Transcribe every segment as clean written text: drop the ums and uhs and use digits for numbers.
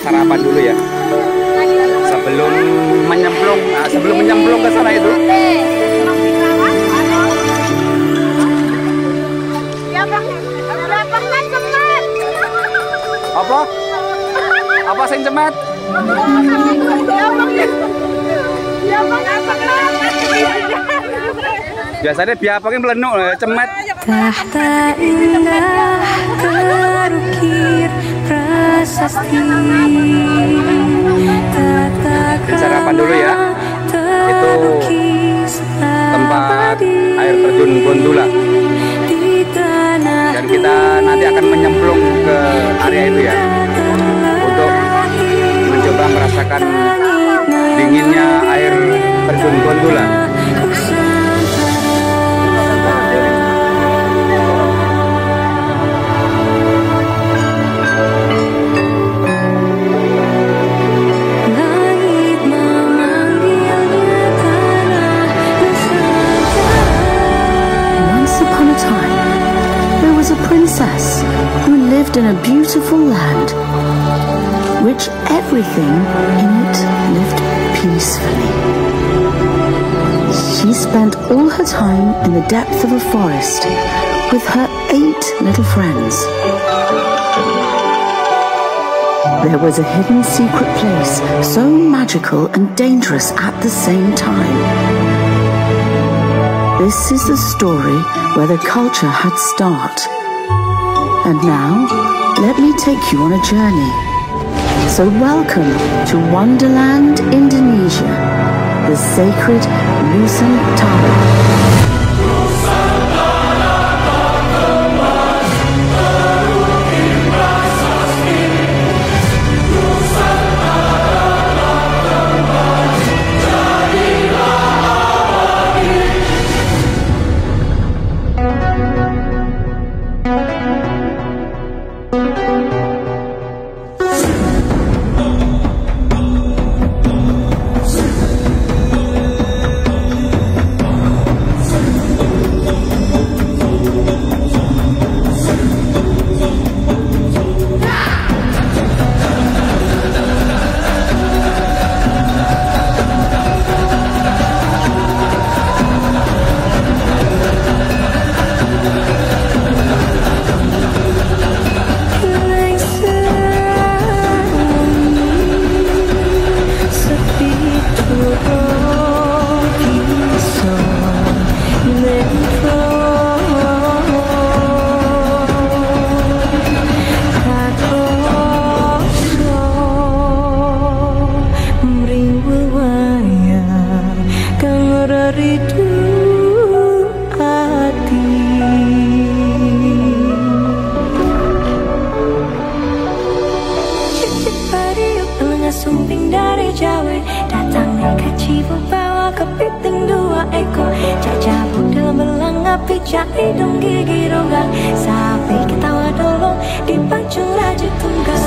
Sarapan dulu ya sebelum menyemplung ke sana itu. Apa sing cemet? Biasanya biapanya melenuk cemet. Tahta indah terukir prasasti. Sarapan dulu ya. Itu tempat air terjun Gondola. Dan kita nanti akan menyemplung ke area itu ya, untuk mencoba merasakan dinginnya air terjun Gondola. Princess who lived in a beautiful land, which everything in it lived peacefully. She spent all her time in the depth of a forest with her 8 little friends. There was a hidden secret place, so magical and dangerous at the same time. This is the story where the culture had start. And now, let me take you on a journey. So welcome to Wonderland, Indonesia, the sacred Nusantara. Sumping dari Jawa datang kaci bawa kepiting 2 ekor, jajah budel melangapi cari dong gigi rongga, sapi ketawa dolong dipacu raja tunggal.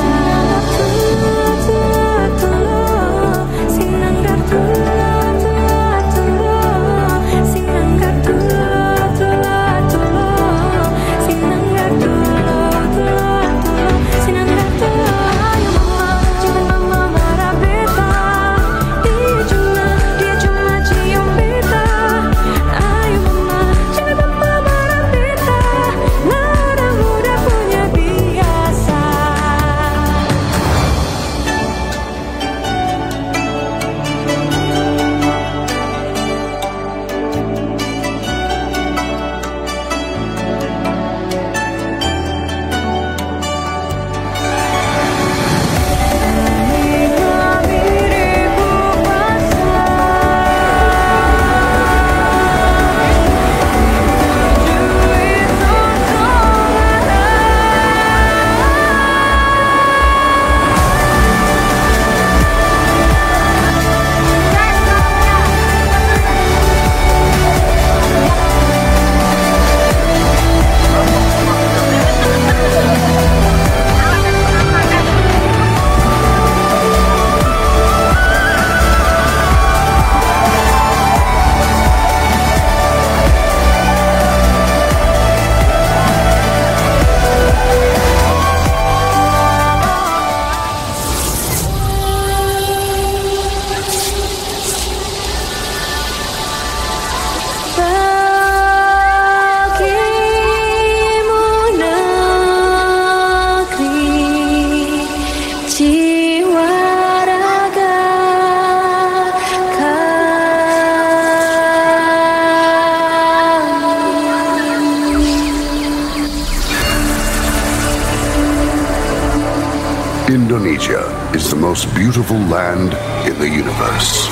Indonesia is the most beautiful land in the universe.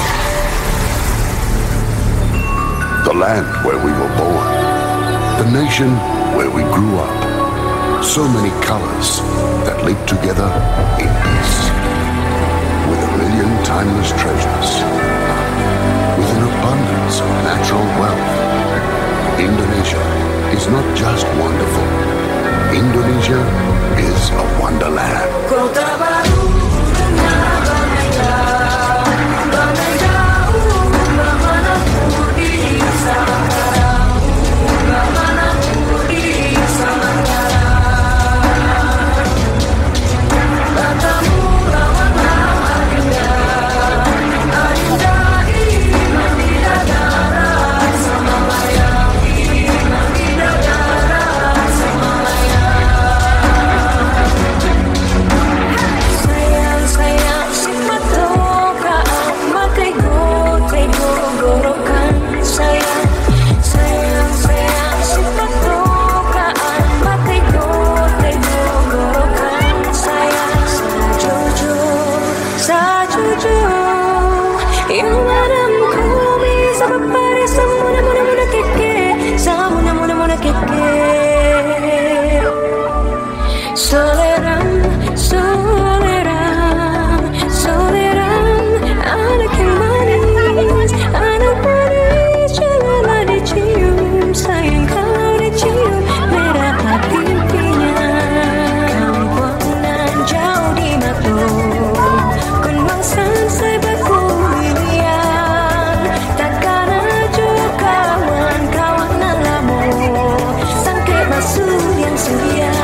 The land where we were born. The nation where we grew up. So many colors that live together in peace. With a million timeless treasures. With an abundance of natural wealth. Indonesia is not just wonderful. Indonesia is a wonderland. Kota baru dengan bagai jauh, mana ku di sekarang, mana ku di sekarang. Katamu lawan adinda, adinda iman tidak darah sama layang, iman tidak darah sama layang. Sayang, sayang, sifat tokaan, makai go gorokan. Sayang, sayang, sayang, sifat tokaan, makai go gorokan. Sayang, sajujur, yang adam ku bisa berpari semuna keke, semuna keke. Soleram, anak yang manis, janganlah dicium, sayang kalau dicium, merah hati pipinya. Kau buatan jauh di mata, gunung sansai berkuliah, takkan aja kawan alamu, sangkit masuk yang sedia.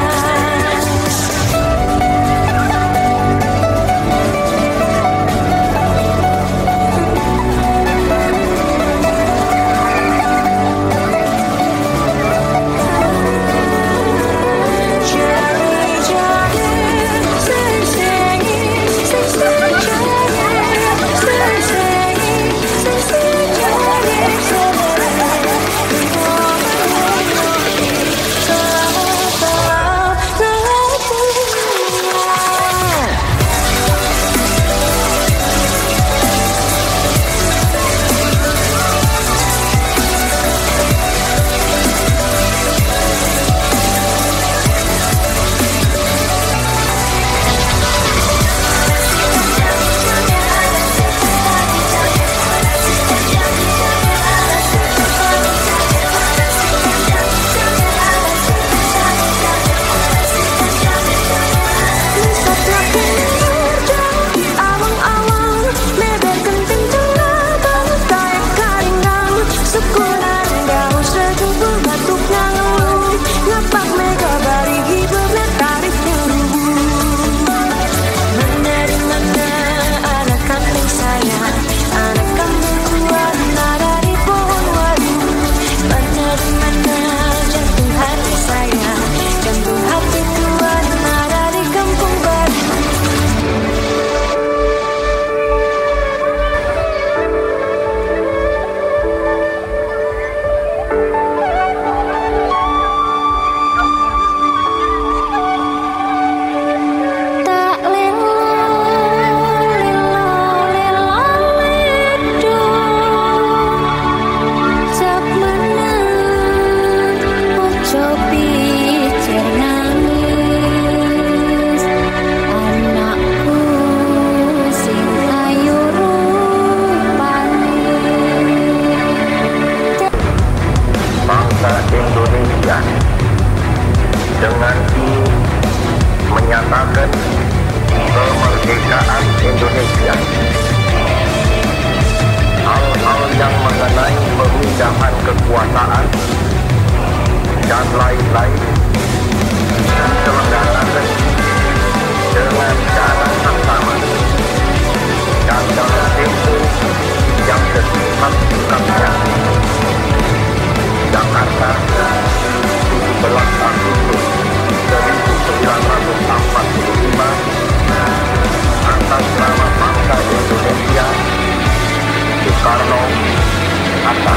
dengan ini menyatakan kemerdekaan Indonesia. Hal-hal yang mengenai pemindahan kekuasaan dan lain-lain diselenggarakan dengan cara sama dan dalam tempo yang sesingkat-singkatnya. Jakarta, 17 Agustus 1945, atas nama bangsa Indonesia, Soekarno, Hatta.